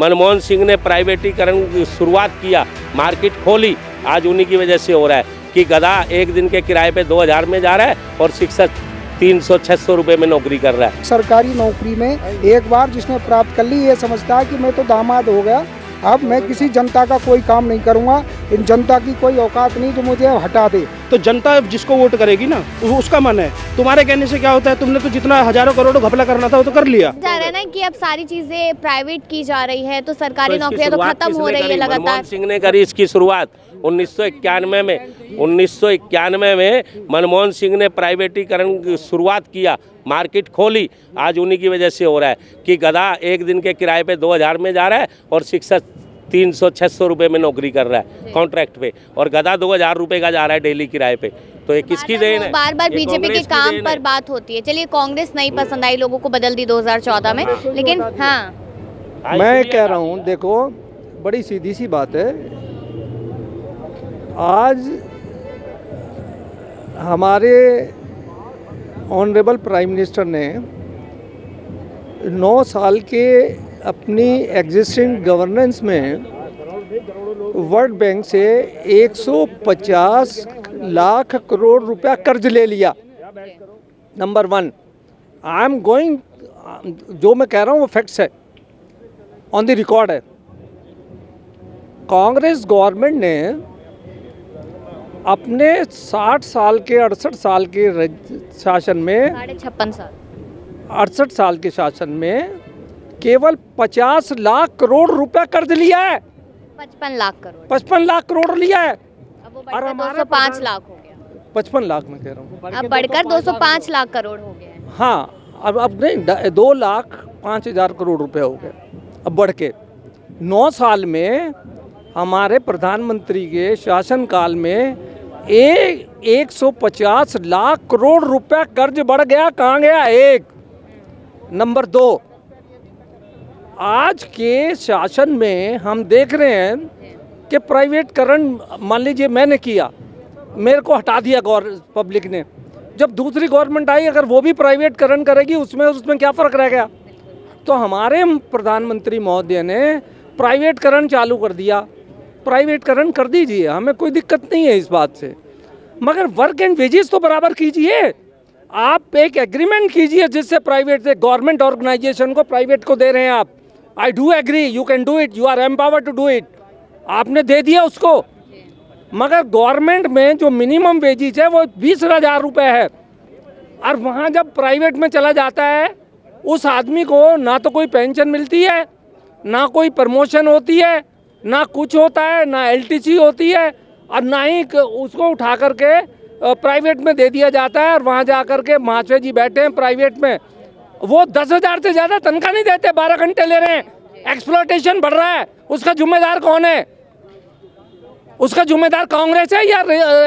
मनमोहन सिंह ने प्राइवेटीकरण की शुरुआत किया, मार्केट खोली, आज उन्हीं की वजह से हो रहा है कि गधा एक दिन के किराए पे 2000 में जा रहा है और शिक्षक 300-600 रुपये में नौकरी कर रहा है। सरकारी नौकरी में एक बार जिसने प्राप्त कर ली ये समझता है कि मैं तो दामाद हो गया, अब मैं किसी जनता का कोई काम नहीं करूंगा, इन जनता की कोई औकात नहीं जो मुझे हटा दे। तो जनता जिसको वोट करेगी ना उसका मन है, तुम्हारे कहने से क्या होता है, तुमने तो जितना हजारों करोड़ों घपला करना था वो तो कर लिया। जा रहा है ना कि अब सारी चीजें प्राइवेट की जा रही है तो सरकारी नौकरियां तो खत्म हो रही है लगातार। मनमोहन सिंह ने करी इसकी शुरुआत 1991 में मनमोहन सिंह ने प्राइवेटीकरण की शुरुआत किया, मार्केट खोली, आज उन्हीं की वजह से हो रहा है कि गधा एक दिन के किराए पे 2000 में जा रहा है और शिक्षक 300-600 रुपये में नौकरी कर रहा है कॉन्ट्रैक्ट पे, और गधा 2000 रुपये का जा रहा है डेली किराए पे। तो ये किसकी देन है? बार बार बीजेपी के काम पर बात होती है। चलिए कांग्रेस नहीं पसंद आई, लोगों को बदल दी 2014 में, लेकिन हाँ मैं कह रहा हूँ, देखो बड़ी सीधी सी बात है, आज हमारे ऑनरेबल प्राइम मिनिस्टर ने 9 साल के अपनी एग्जिस्टिंग गवर्नेंस में वर्ल्ड बैंक से 150 लाख करोड़ रुपया कर्ज ले लिया। नंबर 1, आई एम गोइंग, जो मैं कह रहा हूँ वो फैक्ट्स है, ऑन द रिकॉर्ड है। कांग्रेस गवर्नमेंट ने अपने 60 साल के 68 साल के शासन में 68 साल के शासन में केवल 50 लाख करोड़ रुपया कर्ज लिया है। 55 लाख करोड़ 55 लाख करोड़ लिया है। अब वो बढ़कर 205 लाख हो गया। 55 लाख में कह रहा हूँ, अब बढ़कर 205 लाख करोड़ हो गया। हाँ, अब नहीं, 2,05,000 करोड़ रुपए हो गए। अब बढ़ के 9 साल में हमारे प्रधानमंत्री के शासनकाल में 150 लाख करोड़ रुपया कर्ज बढ़ गया। कहाँ गया? एक। नंबर 2, आज के शासन में हम देख रहे हैं कि प्राइवेटकरण, मान लीजिए मैंने किया, मेरे को हटा दिया पब्लिक ने, जब दूसरी गवर्नमेंट आई अगर वो भी प्राइवेटकरण करेगी उसमें क्या फ़र्क रह गया? तो हमारे प्रधानमंत्री महोदय ने प्राइवेटकरण चालू कर दिया। प्राइवेटकरण कर दीजिए, हमें कोई दिक्कत नहीं है इस बात से, मगर वर्क एंड वेजेस तो बराबर कीजिए। आप एक एग्रीमेंट कीजिए जिससे प्राइवेट से, गवर्नमेंट ऑर्गेनाइजेशन को प्राइवेट को दे रहे हैं आप, I do agree, you can do it, you are empowered to do it, आपने दे दिया उसको। मगर गवर्नमेंट में जो मिनिमम वेजेस है वो 20,000 रुपये है, और वहाँ जब प्राइवेट में चला जाता है उस आदमी को ना तो कोई पेंशन मिलती है, ना कोई प्रमोशन होती है, ना कुछ होता है, ना LTC होती है, और ना ही उसको उठा करके प्राइवेट में दे दिया जाता है। और वहाँ जा कर के महाशय जी बैठे हैं प्राइवेट में, वो 10,000 से ज़्यादा तनख्वाह नहीं देते, 12 घंटे ले रहे हैं, एक्सप्लॉयटेशन बढ़ रहा है। उसका जिम्मेदार कौन है? उसका जिम्मेदार कांग्रेस है या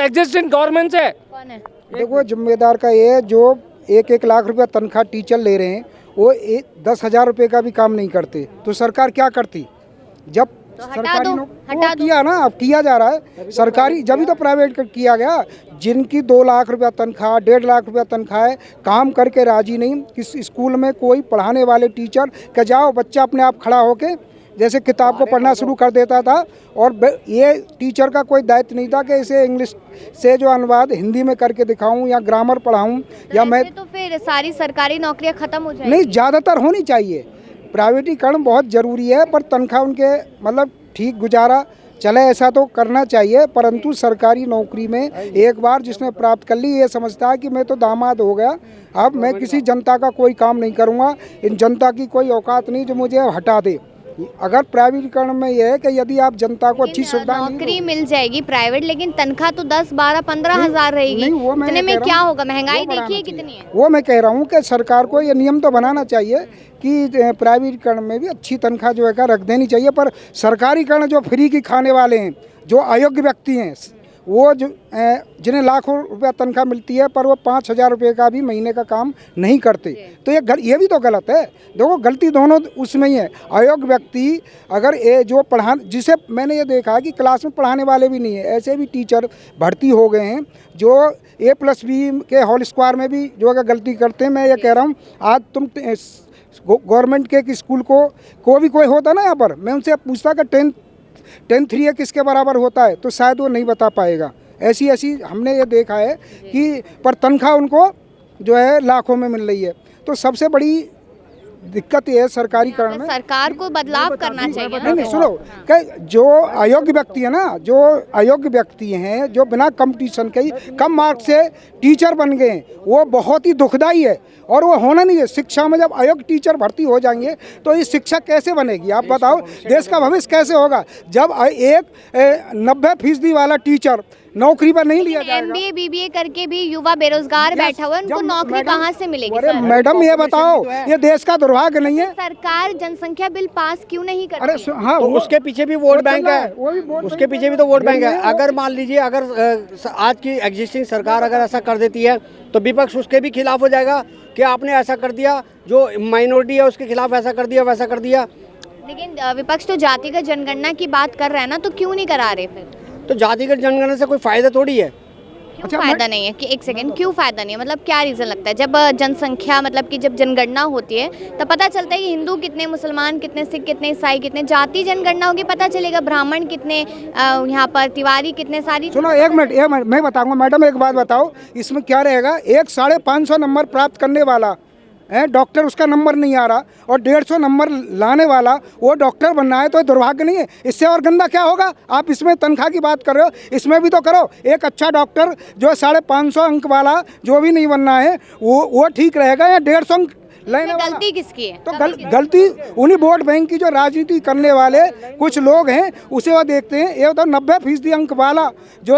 एग्जिस्टिंग गवर्नमेंट है? कौन है? देखो जिम्मेदार का ये जो 1-1 लाख रुपया तनख्वाह टीचर ले रहे हैं, वो 10,000 रुपये का भी काम नहीं करते, तो सरकार क्या करती? जब तो सरकारी हटा दो। किया ना, अब किया जा रहा है सरकारी, जब ही तो प्राइवेट किया गया। जिनकी 2 लाख रुपया तनख्वाह, 1.5 लाख रुपया तनख्वाह है, काम करके राजी नहीं। किस स्कूल में कोई पढ़ाने वाले टीचर के जाओ, बच्चा अपने आप खड़ा होके जैसे किताब को पढ़ना शुरू कर देता था, और ये टीचर का कोई दायित्व नहीं था कि इसे इंग्लिश से जो अनुवाद हिंदी में करके दिखाऊं या ग्रामर पढ़ाऊं या मैं। तो फिर सारी सरकारी नौकरियां खत्म हो जाएंगी? नहीं, ज़्यादातर होनी चाहिए। प्राइवेटीकरण बहुत ज़रूरी है, पर तनख्वाह उनके मतलब ठीक गुजारा चले ऐसा तो करना चाहिए, परंतु सरकारी नौकरी में एक बार जिसने प्राप्त कर ली ये समझता है कि मैं तो दामाद हो गया, अब मैं किसी जनता का कोई काम नहीं करूँगा, इन जनता की कोई औकात नहीं जो मुझे हटा दे। अगर प्राइवेटीकरण में ये है कि यदि आप जनता को अच्छी सुविधा नौकरी मिल जाएगी प्राइवेट, लेकिन तनख्वाह तो 10, 12, 15 हज़ार रहेगी। इतने में क्या होगा? महंगाई देखिए कितनी है। वो मैं कह रहा हूँ कि सरकार को ये नियम तो बनाना चाहिए कि प्राइवेटीकरण में भी अच्छी तनख्वाह जो है रख देनी चाहिए। पर सरकारीकरण जो फ्री की खाने वाले हैं, जो अयोग्य व्यक्ति हैं, वो जो जिन्हें लाखों रुपया तनख्वाह मिलती है पर वो 5,000 रुपये का भी महीने का काम नहीं करते, तो ये भी तो गलत है। देखो गलती दोनों उसमें ही है। अयोग्य व्यक्ति अगर जो जिसे मैंने ये देखा है कि क्लास में पढ़ाने वाले भी नहीं है, ऐसे भी टीचर भर्ती हो गए हैं जो A+B के होल स्क्वायर में भी जो अगर गलती करते हैं। मैं ये कह रहा हूँ, आज तुम गवर्नमेंट के स्कूल को भी कोई होता ना यहाँ पर, मैं उनसे पूछता कि 10-3 किसके बराबर होता है, तो शायद वो नहीं बता पाएगा। ऐसी हमने ये देखा है कि पर तनख्वाह उनको जो है लाखों में मिल रही है। तो सबसे बड़ी दिक्कत ये है सरकारीकरण में, सरकार को बदलाव करना चाहिए ना। नहीं सुनो कि जो अयोग्य व्यक्ति है ना, जो अयोग्य व्यक्ति हैं, जो बिना कंपटीशन के ही कम मार्क्स से टीचर बन गए, वो बहुत ही दुखदाई है और वो होना नहीं है। शिक्षा में जब अयोग्य टीचर भर्ती हो जाएंगे तो ये शिक्षा कैसे बनेगी? आप बताओ, देश का भविष्य कैसे होगा जब एक 90% वाला टीचर नौकरी पर नहीं लिया जाएगा? MBA BBA करके भी युवा बेरोजगार बैठा हुआ है, उनको नौकरी कहाँ से मिलेगी? अरे मैडम ये बताओ, ये देश का दुर्भाग्य नहीं है? सरकार जनसंख्या बिल पास क्यों नहीं करती? अरे हाँ, तो उसके पीछे भी वोट बैंक है, उसके पीछे भी तो वोट बैंक है। अगर मान लीजिए अगर आज की एग्जिस्टिंग सरकार अगर ऐसा कर देती है तो विपक्ष उसके भी खिलाफ हो जाएगा कि आपने ऐसा कर दिया, जो माइनॉरिटी है उसके खिलाफ ऐसा कर दिया, वैसा कर दिया। लेकिन विपक्ष तो जातिगत जनगणना की बात कर रहा है ना, तो क्यों नहीं करा रहे फिर? तो जातिगत जनगणना से कोई फायदा थोड़ी है। क्यों फायदा नहीं है? कि एक सेकंड, क्यों फायदा नहीं है? मतलब क्या रीजन लगता है? जब जनसंख्या मतलब कि जब जनगणना होती है तब पता चलता है कि हिंदू कितने, मुसलमान कितने, सिख कितने, ईसाई कितने। जाति जनगणना होगी, पता चलेगा ब्राह्मण कितने, यहाँ पर तिवारी कितने, सारी। सुनो एक मिनट मैं बताऊंगा मैडम, एक बात बताओ, इसमें क्या रहेगा? एक 550 नंबर प्राप्त करने वाला है डॉक्टर, उसका नंबर नहीं आ रहा, और 150 नंबर लाने वाला वो डॉक्टर बनना है, तो दुर्भाग्य नहीं है? इससे और गंदा क्या होगा? आप इसमें तनख्वाह की बात कर रहे हो, इसमें भी तो करो। एक अच्छा डॉक्टर जो 550 अंक वाला जो भी नहीं बनना है वो ठीक रहेगा, या 150 अंक लेने वाला? गलती किसकी है? तो गलती उन्हीं वोट बैंक की जो राजनीति करने वाले कुछ लोग हैं, उसे वो देखते हैं। ये बताओ 90% अंक वाला जो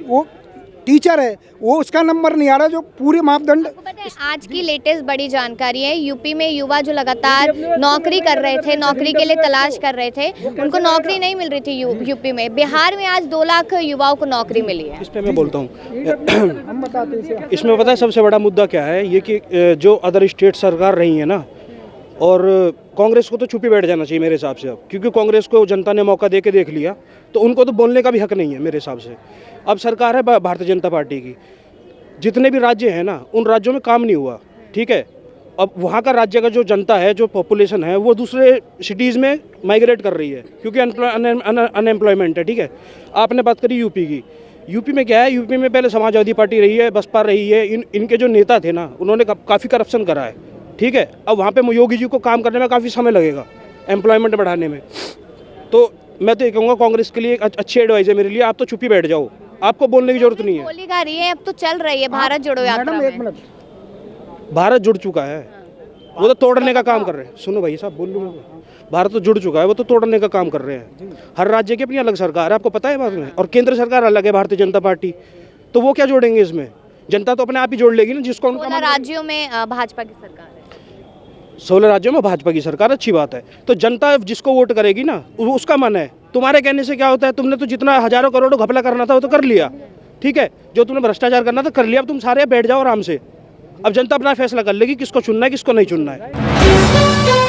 वो टीचर है, वो उसका नंबर नहीं आ रहा, जो पूरे मापदंड। पता है आज की लेटेस्ट बड़ी जानकारी है, यूपी में युवा जो लगातार नौकरी कर रहे थे, नौकरी के लिए तलाश कर रहे थे, उनको नौकरी नहीं मिल रही थी यूपी में। बिहार में आज 2 लाख युवाओं को नौकरी मिली है। इस पे मैं बोलता हूँ, हम बताते हैं इसमें पता है सबसे बड़ा मुद्दा क्या है? ये कि जो अदर स्टेट सरकार रही है ना, और कांग्रेस को तो छुपी बैठ जाना चाहिए मेरे हिसाब से अब, क्योंकि कांग्रेस को जनता ने मौका दे के देख लिया, तो उनको तो बोलने का भी हक नहीं है मेरे हिसाब से। अब सरकार है भारतीय जनता पार्टी की, जितने भी राज्य हैं ना, उन राज्यों में काम नहीं हुआ, ठीक है। अब वहाँ का राज्य का जो जनता है, जो पॉपुलेशन है, वो दूसरे सिटीज़ में माइग्रेट कर रही है, क्योंकि अनएम्प्लॉयमेंट है, ठीक है। आपने बात करी यूपी की, यूपी में क्या है? यूपी में पहले समाजवादी पार्टी रही है, बसपा रही है, इनके जो नेता थे ना, उन्होंने काफ़ी करप्शन करा है, ठीक है। अब वहाँ पे योगी जी को काम करने में काफ़ी समय लगेगा, एम्प्लॉयमेंट बढ़ाने में। तो मैं तो ये कहूँगा कांग्रेस के लिए एक अच्छी एडवाइस है मेरे लिए, आप तो चुप ही बैठ जाओ, आपको बोलने की जरूरत नहीं है। बोलेगा रही है, अब तो चल रही है भारत जोड़ो यात्रा मैडम, एक में। मिनट, भारत जुड़ चुका है, वो तो तोड़ने का काम कर रहे हैं। सुनो भाई साहब, बोल लूँ, भारत तो जुड़ चुका है, वो तो तोड़ने का काम कर रहे हैं। हर राज्य की अपनी अलग सरकार है, आपको पता है बात में, और केंद्र सरकार अलग है, भारतीय जनता पार्टी। तो वो क्या जोड़ेंगे इसमें? जनता तो अपने आप ही जोड़ लेगी ना, जिसको उनका 16 राज्यों में भाजपा की सरकार है। 16 राज्यों में भाजपा की सरकार, अच्छी बात है। तो जनता जिसको वोट करेगी ना, उसका मन है। तुम्हारे कहने से क्या होता है? तुमने तो जितना हजारों करोड़ों घपला करना था वो तो कर लिया, ठीक है। जो तुमने भ्रष्टाचार करना था कर लिया, अब तुम सारे बैठ जाओ आराम से। अब जनता अपना फैसला कर लेगी किसको चुनना है, किसको नहीं चुनना है।